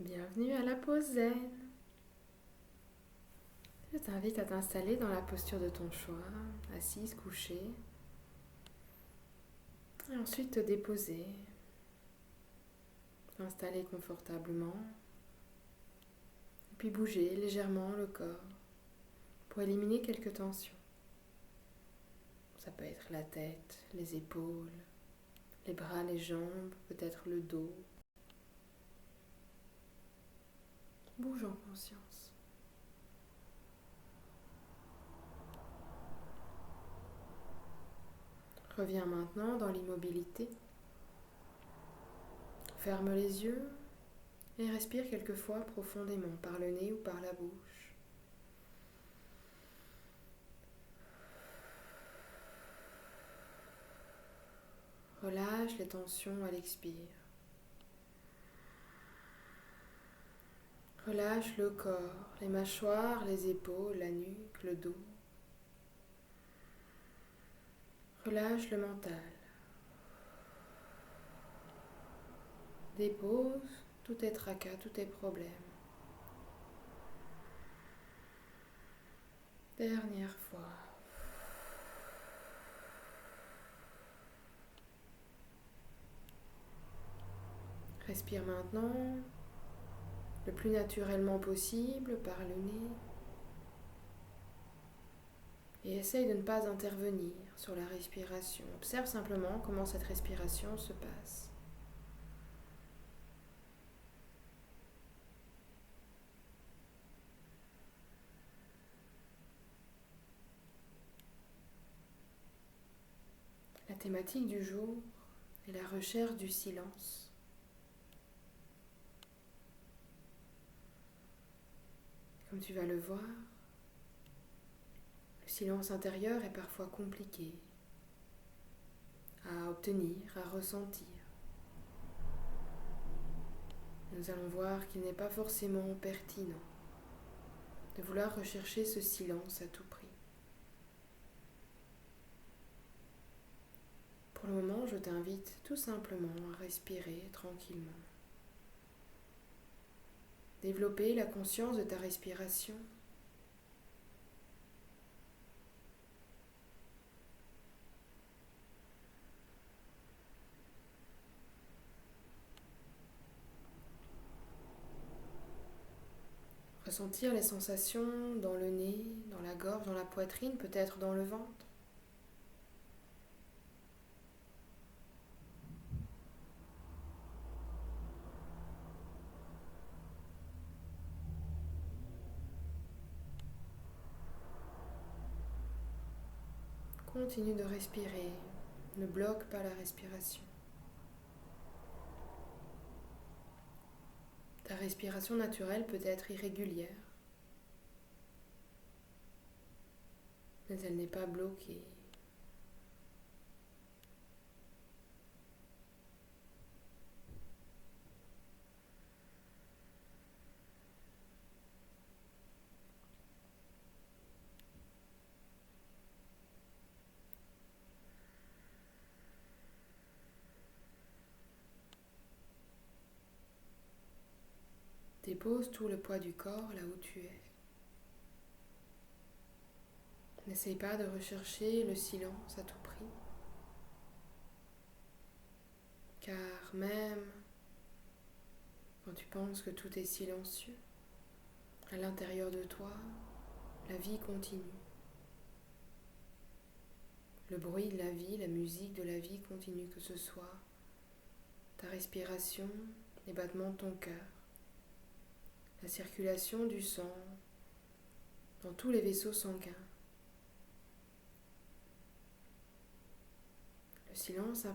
Bienvenue à la pause zen. Je t'invite à t'installer dans la posture de ton choix, assise, couchée, et ensuite te déposer, t'installer confortablement, et puis bouger légèrement le corps pour éliminer quelques tensions. Ça peut être la tête, les épaules, les bras, les jambes, peut-être le dos. Bouge en conscience. Reviens maintenant dans l'immobilité. Ferme les yeux et respire quelquefois profondément par le nez ou par la bouche. Relâche les tensions à l'expire. Relâche le corps, les mâchoires, les épaules, la nuque, le dos. Relâche le mental. Dépose tous tes tracas, tous tes problèmes. Dernière fois. Respire maintenant le plus naturellement possible par le nez. Et essaye de ne pas intervenir sur la respiration. Observe simplement comment cette respiration se passe. La thématique du jour est la recherche du silence. Comme tu vas le voir, le silence intérieur est parfois compliqué à obtenir, à ressentir. Nous allons voir qu'il n'est pas forcément pertinent de vouloir rechercher ce silence à tout prix. Pour le moment, je t'invite tout simplement à respirer tranquillement. Développer la conscience de ta respiration. Ressentir les sensations dans le nez, dans la gorge, dans la poitrine, peut-être dans le ventre. Continue de respirer, ne bloque pas la respiration. Ta respiration naturelle peut être irrégulière, mais elle n'est pas bloquée. Dépose tout le poids du corps là où tu es. N'essaye pas de rechercher le silence à tout prix, car même quand tu penses que tout est silencieux, à l'intérieur de toi, la vie continue. Le bruit de la vie, la musique de la vie continue, que ce soit ta respiration, les battements de ton cœur, la circulation du sang dans tous les vaisseaux sanguins. Le silence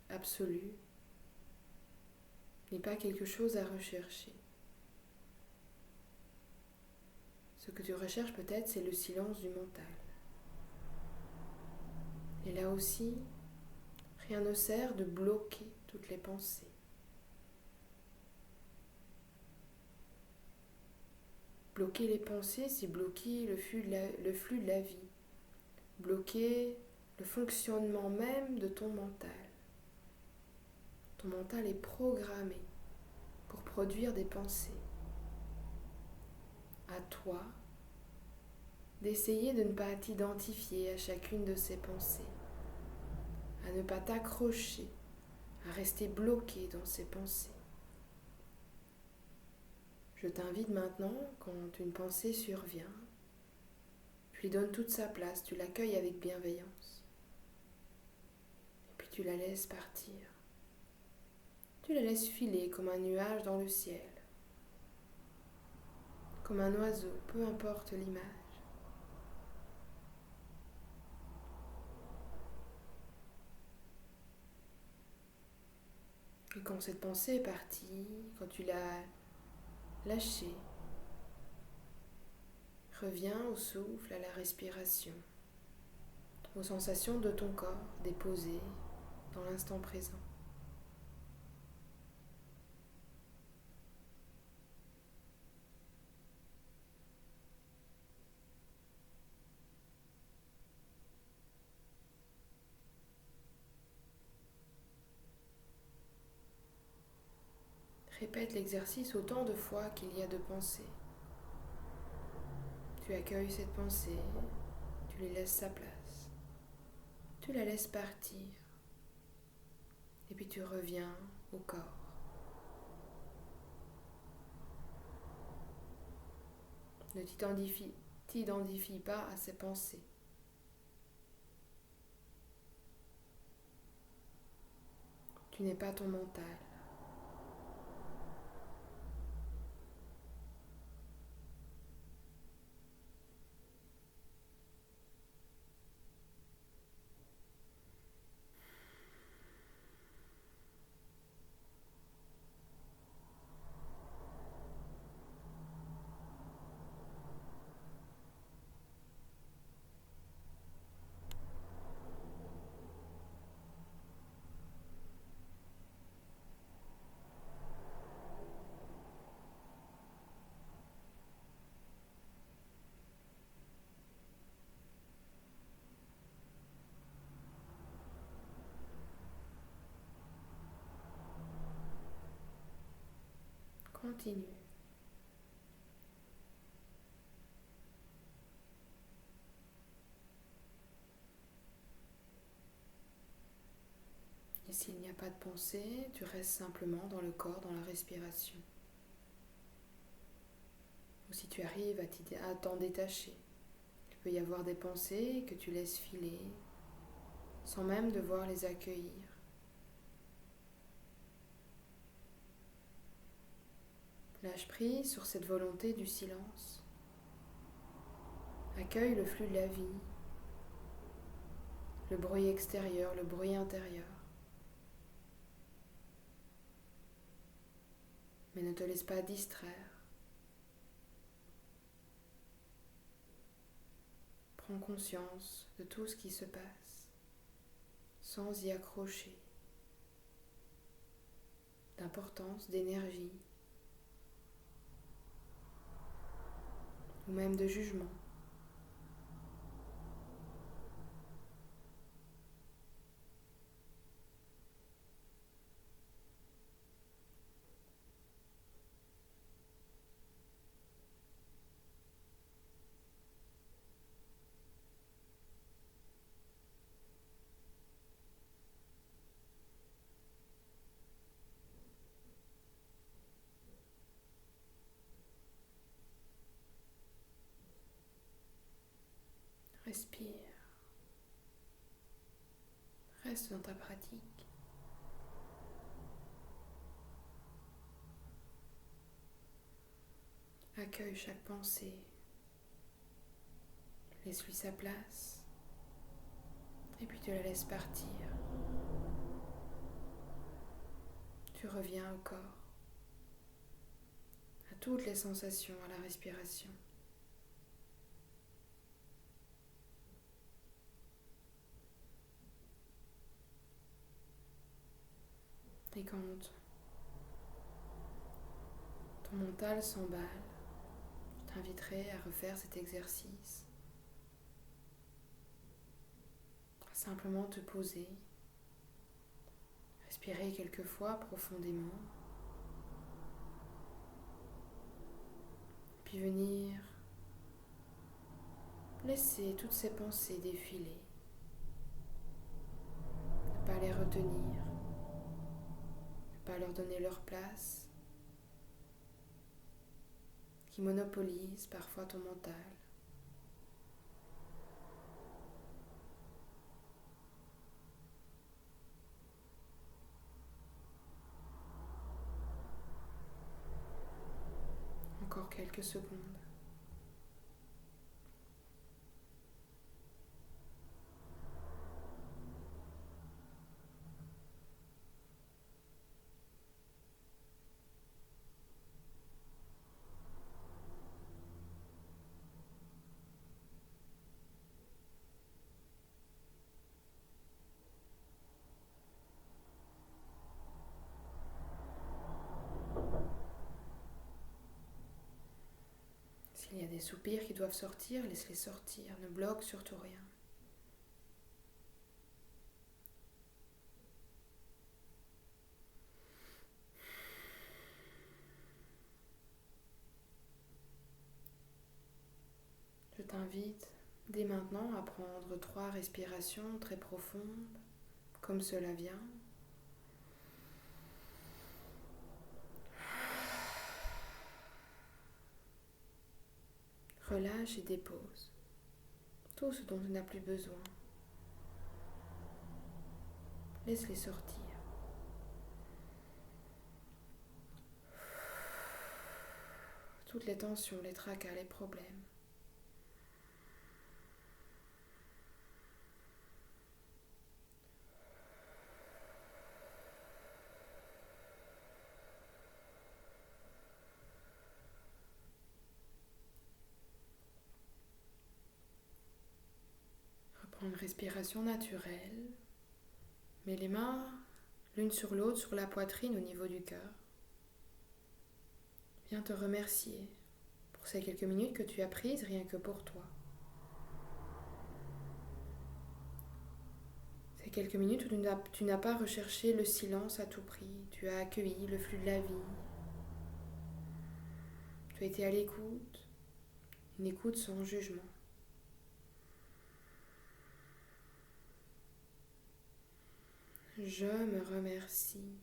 absolu n'est pas quelque chose à rechercher. Ce que tu recherches peut-être, c'est le silence du mental. Et là aussi, rien ne sert de bloquer toutes les pensées. Bloquer les pensées, c'est bloquer le flux de la vie. Bloquer le fonctionnement même de ton mental. Ton mental est programmé pour produire des pensées. À toi d'essayer de ne pas t'identifier à chacune de ces pensées, à ne pas t'accrocher, à rester bloqué dans ces pensées. Je t'invite maintenant, quand une pensée survient, tu lui donnes toute sa place, tu l'accueilles avec bienveillance. Et puis tu la laisses partir. Tu la laisses filer comme un nuage dans le ciel, comme un oiseau, peu importe l'image. Et quand cette pensée est partie, quand tu l'as lâchée, reviens au souffle, à la respiration, aux sensations de ton corps déposé dans l'instant présent. Répète l'exercice autant de fois qu'il y a de pensées. Tu accueilles cette pensée, tu lui laisses sa place, tu la laisses partir, et puis tu reviens au corps. Ne t'identifie pas à ces pensées. Tu n'es pas ton mental. Continue. Et s'il n'y a pas de pensée, tu restes simplement dans le corps, dans la respiration. Ou si tu arrives à t'en détacher, il peut y avoir des pensées que tu laisses filer sans même devoir les accueillir. Lâche prise sur cette volonté du silence. Accueille le flux de la vie, le bruit extérieur, le bruit intérieur. Mais ne te laisse pas distraire. Prends conscience de tout ce qui se passe, sans y accrocher, d'importance, d'énergie, ou même de jugement. Respire. Reste dans ta pratique. Accueille chaque pensée. Laisse-lui sa place. Et puis tu la laisses partir. Tu reviens au corps, à toutes les sensations, à la respiration. Et quand ton mental s'emballe, je t'inviterai à refaire cet exercice. Simplement te poser, respirer quelques fois profondément, Puis venir laisser toutes ces pensées défiler. Ne pas les retenir. Ne pas leur donner leur place. Qui monopolise parfois ton mental. Encore quelques secondes. S'il y a des soupirs qui doivent sortir, laisse-les sortir. Ne bloque surtout rien. Je t'invite dès maintenant à prendre 3 respirations très profondes, comme cela vient. Relâche et dépose tout ce dont tu n'as plus besoin. Laisse-les sortir. Toutes les tensions, les tracas, les problèmes. Reprends une respiration naturelle. Mets les mains l'une sur l'autre sur la poitrine au niveau du cœur. Viens te remercier pour ces quelques minutes que tu as prises rien que pour toi. Ces quelques minutes où tu n'as pas recherché le silence à tout prix. Tu as accueilli le flux de la vie. Tu as été à l'écoute, une écoute sans jugement. Je me remercie.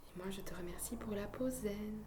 Et moi, je te remercie pour la pause zen.